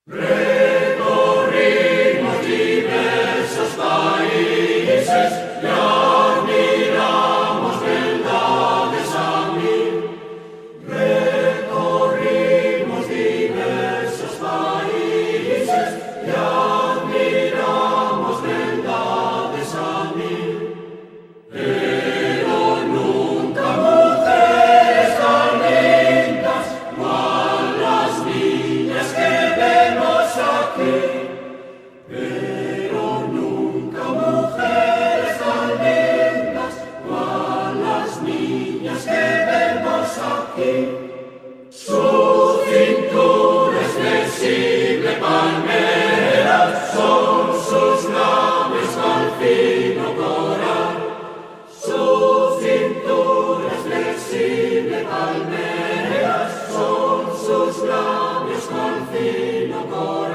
Recorrimos diversos países y admiramos verdades a mí. Recorrimos diversos países y admiramos verdades a mí. Pero nunca mujeres tan lindas cual las niñas que vemos aquí. Pero nunca mujeres tan lindas cual las niñas que vemos aquí. Su cintura es flexible palmera, son sus labios cual fino coral. Su cintura es flexible palmera, son sus labios cual fino coral.